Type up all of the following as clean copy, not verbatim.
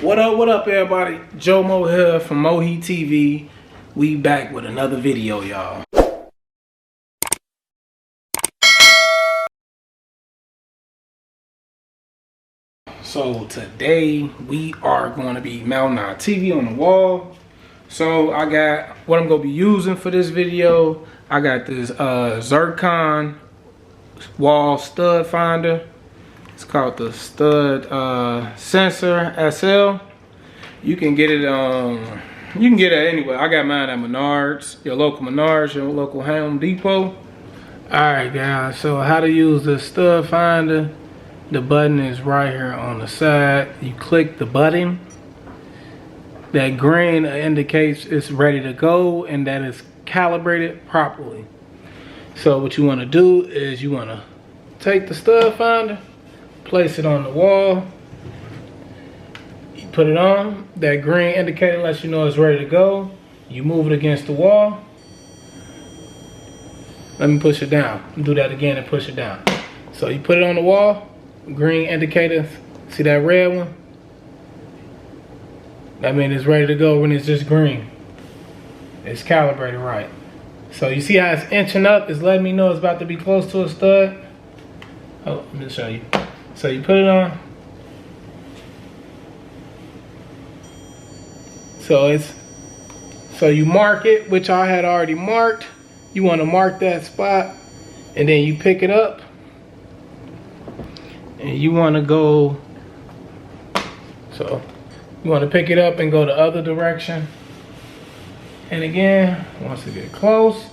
What up, everybody? Joe Mo here from Mohi TV. We back with another video, y'all. So today we are going to be mounting our TV on the wall. So I got what I'm going to be using for this video. I got this Zircon wall stud finder. It's called the StudSensorSL. You can get it anywhere. I got mine at Menards, your local Menards, your local Home Depot. Alright guys, so how to use the stud finder. The button is right here on the side. You click the button. That green indicates it's ready to go and that it's calibrated properly. So what you want to do is you want to take the stud finder, place it on the wall. You put it on. That green indicator lets you know it's ready to go. You move it against the wall. Let me push it down. Do that again and push it down. So you put it on the wall. Green indicator. See that red one? That means it's ready to go when it's just green. It's calibrated right. So you see how it's inching up? It's letting me know it's about to be close to a stud. Oh, let me show you. So you put it on. So you mark it, which I had already marked. You want to mark that spot, and then you pick it up, and you want to go. So you want to pick it up and go the other direction. And again, once it gets close,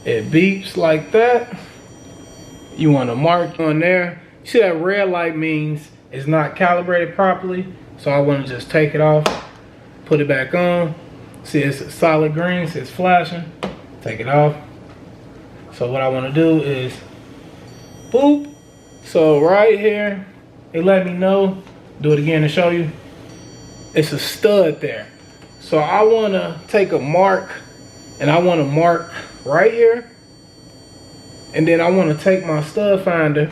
it beeps like that. You want to mark on there. You see that red light means it's not calibrated properly. So I want to just take it off, put it back on. See, it's a solid green, so it's flashing. Take it off. So what I want to do is boop. So right here, it let me know. Do it again to show you. It's a stud there. So I want to take a mark, and I want to mark right here. And then I want to take my stud finder.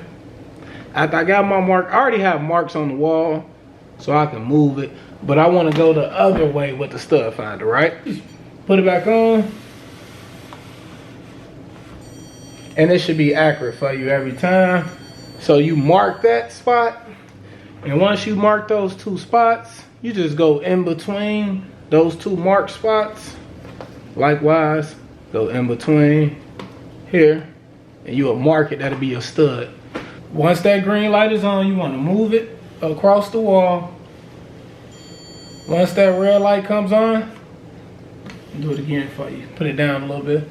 After I got my mark, I already have marks on the wall, so I can move it. But I want to go the other way with the stud finder, right? Put it back on. And it should be accurate for you every time. So you mark that spot. And once you mark those two spots, you just go in between those two marked spots. Likewise, go in between here. And you will mark it, that'll be your stud. Once that green light is on, you want to move it across the wall. Once that red light comes on, do it again for you. Put it down a little bit.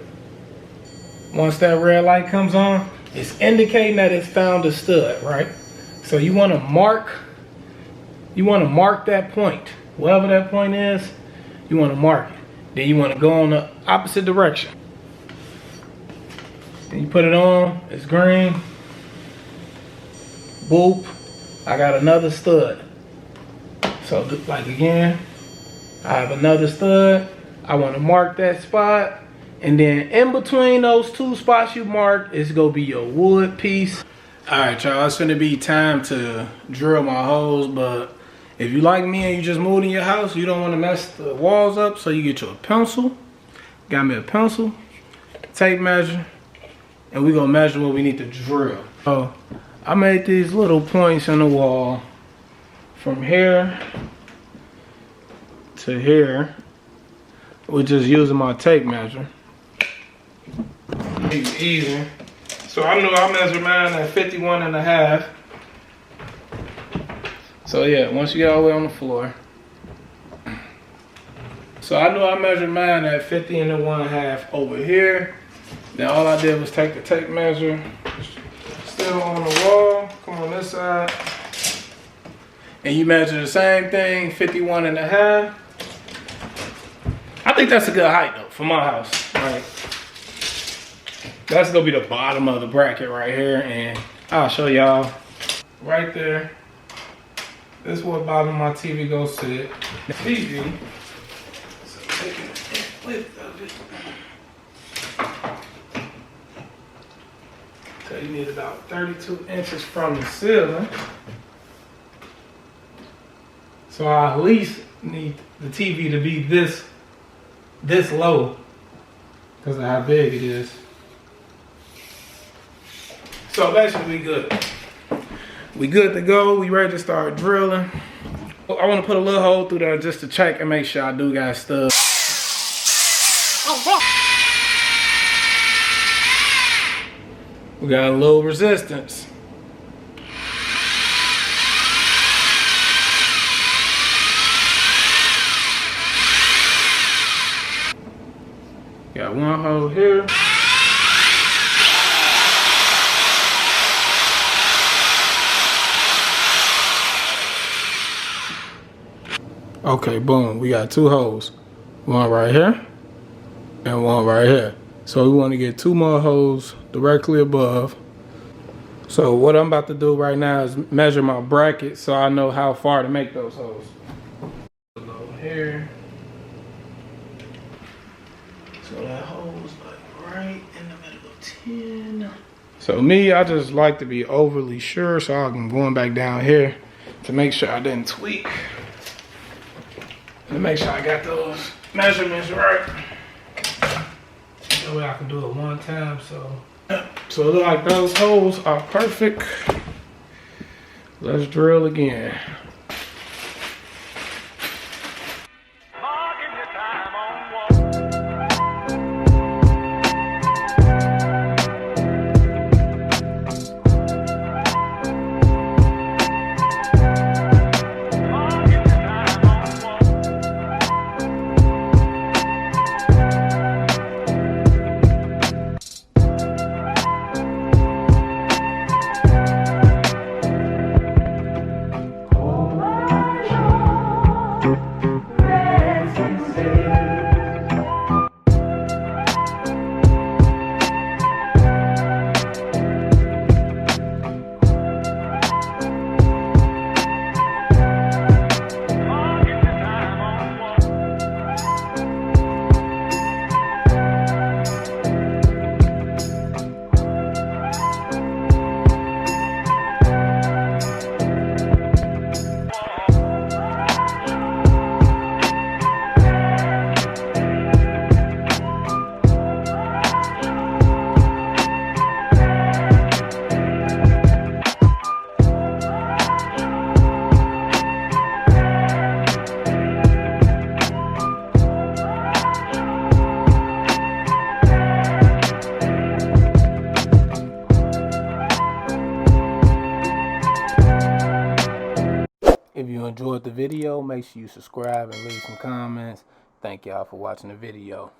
Once that red light comes on, it's indicating that it's found a stud, right? So you want to mark that point. Wherever that point is, you want to mark it. Then you want to go in the opposite direction. Then you put it on, it's green. Boop, I got another stud. So like again, I have another stud. I want to mark that spot. And then in between those two spots you marked, it's going to be your wood piece. All right, y'all, it's going to be time to drill my holes. But if you like me and you just moved in your house, you don't want to mess the walls up, so you get you a pencil. Got me a pencil, tape measure, and we're going to measure what we need to drill. So I made these little points in the wall from here to here. We're just using my tape measure. Easy. So I know I measured mine at 51.5. So yeah, once you get all the way on the floor. So I know I measured mine at 51.5 over here. Then all I did was take the tape measure, still on the wall, come on this side. And you measure the same thing, 51.5. I think that's a good height though, for my house, right? That's gonna be the bottom of the bracket right here, and I'll show y'all right there. This is what bottom of my TV goes to it. The TV, so taking the width of it. So you need about 32 inches from the ceiling. So I at least need the TV to be this low because of how big it is. So that should be good. We good to go. We ready to start drilling. I want to put a little hole through there just to check and make sure I do got stuff. We got a little resistance. Got one hole here. Okay, boom, we got two holes. One right here and one right here. So we want to get two more holes directly above. So what I'm about to do right now is measure my bracket so I know how far to make those holes. Below here. So that hole's like right in the middle of 10. So me, I just like to be overly sure, so I'm going back down here to make sure I didn't tweak. To make sure I got those measurements right. That way I can do it one time. So it look like those holes are perfect. Let's drill again. If you enjoyed the video, make sure you subscribe and leave some comments. Thank y'all for watching the video.